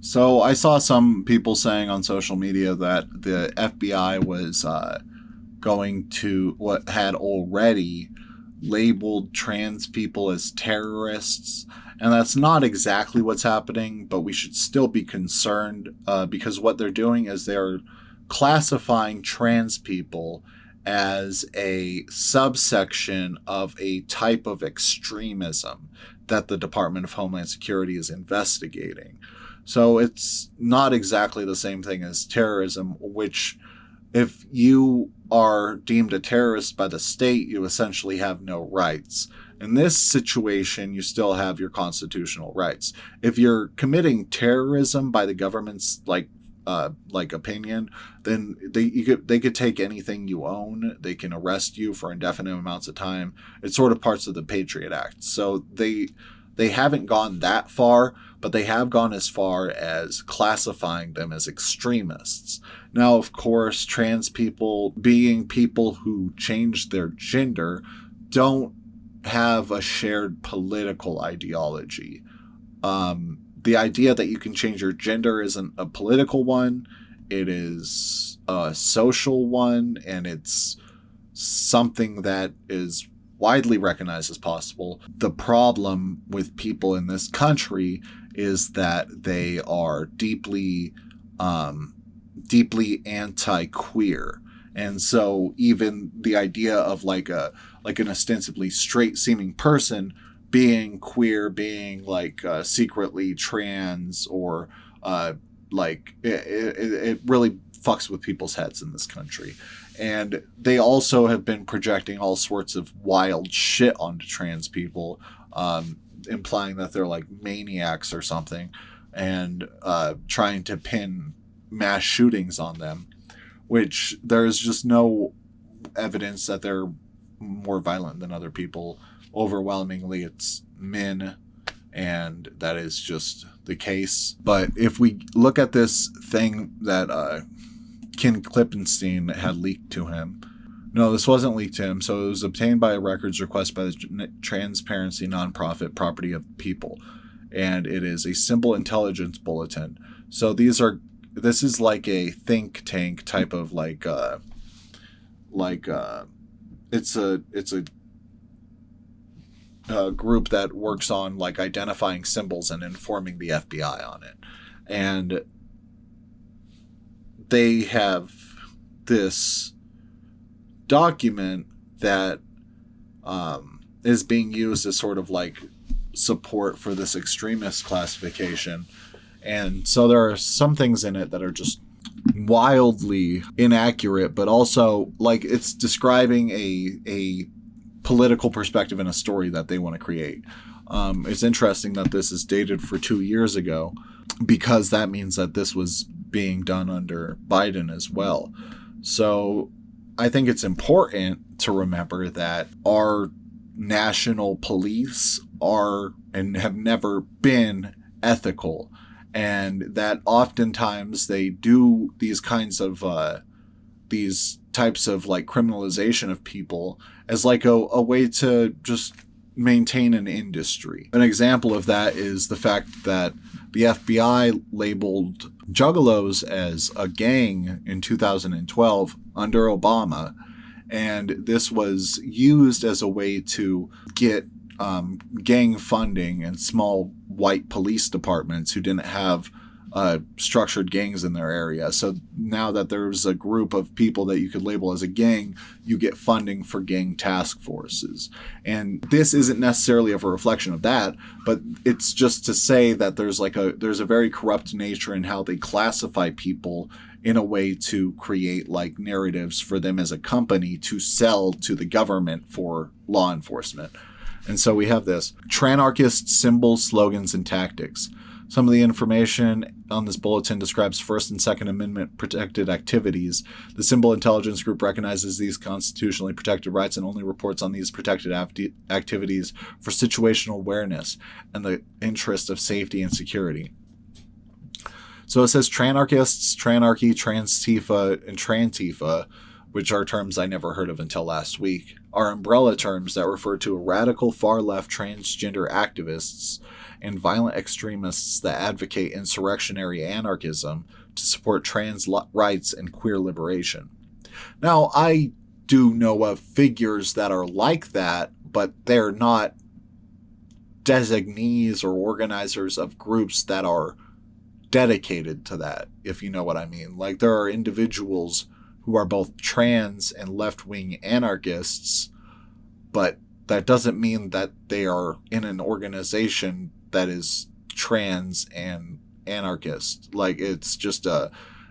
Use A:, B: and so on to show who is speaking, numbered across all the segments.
A: So I saw some people saying on social media that the FBI was going to what had already labeled trans people as terrorists. And that's not exactly what's happening, but we should still be concerned because what they're doing is they're classifying trans people as a subsection of a type of extremism that the Department of Homeland Security is investigating. So it's not exactly the same thing as terrorism, which if you are deemed a terrorist by the state, you essentially have no rights. In this situation, you still have your constitutional rights. If you're committing terrorism by the government's opinion, then they could take anything you own. They can arrest you for indefinite amounts of time. It's sort of parts of the Patriot Act. So they haven't gone that far, but they have gone as far as classifying them as extremists. Now, of course, trans people, being people who change their gender, don't have a shared political ideology. The idea that you can change your gender isn't a political one. It is a social one, and it's something that is widely recognized as possible. The problem with people in this country is that they are deeply anti-queer. And so even the idea of like an ostensibly straight seeming person being queer, being secretly trans, or it really fucks with people's heads in this country. And they also have been projecting all sorts of wild shit onto trans people, implying that they're like maniacs or something, and trying to pin mass shootings on them, which there's just no evidence that they're more violent than other people. Overwhelmingly, it's men, and that is just the case. But if we look at this thing that Ken Klippenstein had leaked to him, no, this wasn't leaked to him. So it was obtained by a records request by the Transparency nonprofit Property of People, and it is a simple intelligence bulletin. So this is like a think tank type of it's a group that works on like identifying symbols and informing the FBI on it. And they have this document that is being used as sort of like support for this extremist classification. And so there are some things in it that are just wildly inaccurate, but also like it's describing a political perspective in a story that they want to create. It's interesting that this is dated for 2 years ago, because that means that this was being done under Biden as well. So I think it's important to remember that our national police are and have never been ethical, and that oftentimes they do these kinds of these types of like criminalization of people as like a way to just maintain an industry. An example of that is the fact that the FBI labeled Juggalos as a gang in 2012 under Obama, and this was used as a way to get gang funding in small white police departments who didn't have structured gangs in their area. So now that there's a group of people that you could label as a gang, you get funding for gang task forces. And this isn't necessarily a reflection of that, but it's just to say that there's a very corrupt nature in how they classify people in a way to create like narratives for them as a company to sell to the government for law enforcement. And so we have this: Tranarchist symbols, slogans, and tactics. Some of the information on this bulletin describes First and Second Amendment protected activities. The Symbol Intelligence Group recognizes these constitutionally protected rights and only reports on these protected activities for situational awareness and the interest of safety and security. So it says Tranarchists, Tranarchy, Transtifa, and Trantifa, which are terms I never heard of until last week. are umbrella terms that refer to radical far-left transgender activists and violent extremists that advocate insurrectionary anarchism to support trans rights and queer liberation. Now, I do know of figures that are like that, but they're not designees or organizers of groups that are dedicated to that, if you know what I mean. Like, there are individuals who are both trans and left-wing anarchists, but that doesn't mean that they are in an organization that is trans and anarchist. Like, it's just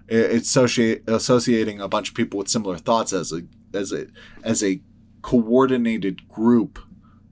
A: it's associating a bunch of people with similar thoughts as a coordinated group,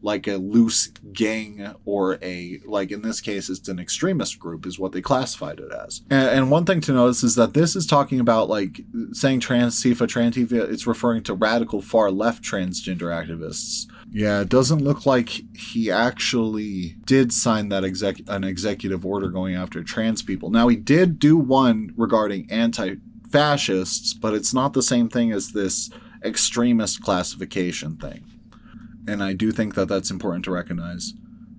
A: like a loose gang, or like in this case it's an extremist group is what they classified it as. And one thing to notice is that this is talking about, like, saying Trantifa, it's referring to radical far left transgender activists. Yeah, it doesn't look like he actually did sign that an executive order going after trans people. Now, he did do one regarding anti-fascists, but it's not the same thing as this extremist classification thing. And I do think that that's important to recognize.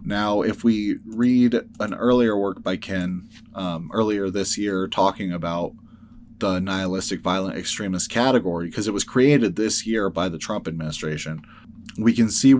A: Now, if we read an earlier work by Ken earlier this year talking about the nihilistic violent extremist category, because it was created this year by the Trump administration, we can see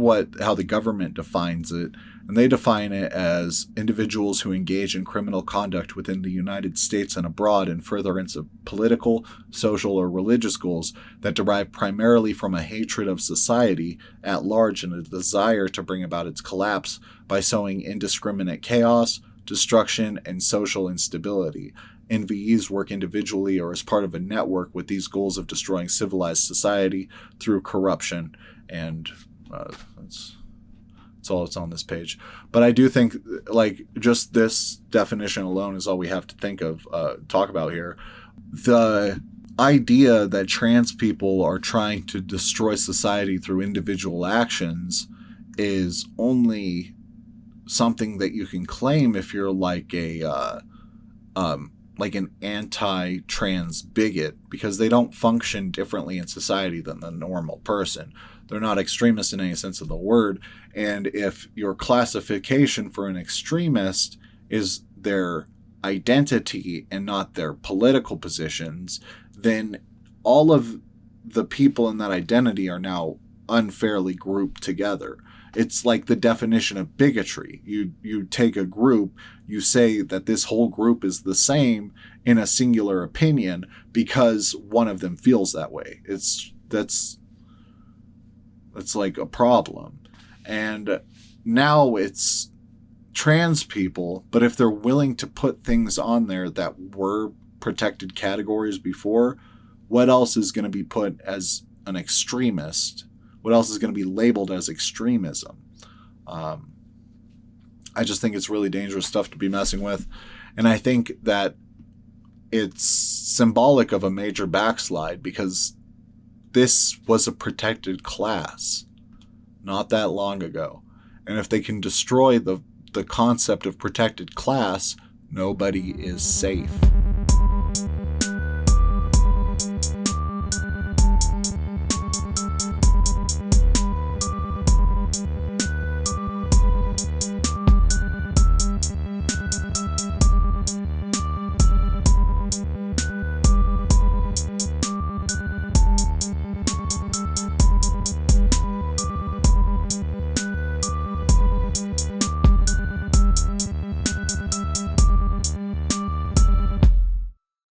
A: how the government defines it. And they define it as individuals who engage in criminal conduct within the United States and abroad in furtherance of political, social, or religious goals that derive primarily from a hatred of society at large and a desire to bring about its collapse by sowing indiscriminate chaos, destruction, and social instability. NVEs work individually or as part of a network with these goals of destroying civilized society through corruption, and that's all that's on this page. But I do think, like, just this definition alone is all we have to talk about here. The idea that trans people are trying to destroy society through individual actions is only something that you can claim if you're like an anti-trans bigot, because they don't function differently in society than the normal person. They're not extremists in any sense of the word. And if your classification for an extremist is their identity and not their political positions, then all of the people in that identity are now unfairly grouped together. It's like the definition of bigotry. You take a group, you say that this whole group is the same in a singular opinion because one of them feels that way. That's like a problem. And now it's trans people, but if they're willing to put things on there that were protected categories before, what else is going to be put as an extremist? What else is going to be labeled as extremism? I just think it's really dangerous stuff to be messing with. And I think that it's symbolic of a major backslide, because this was a protected class not that long ago. And if they can destroy the concept of protected class, nobody is safe.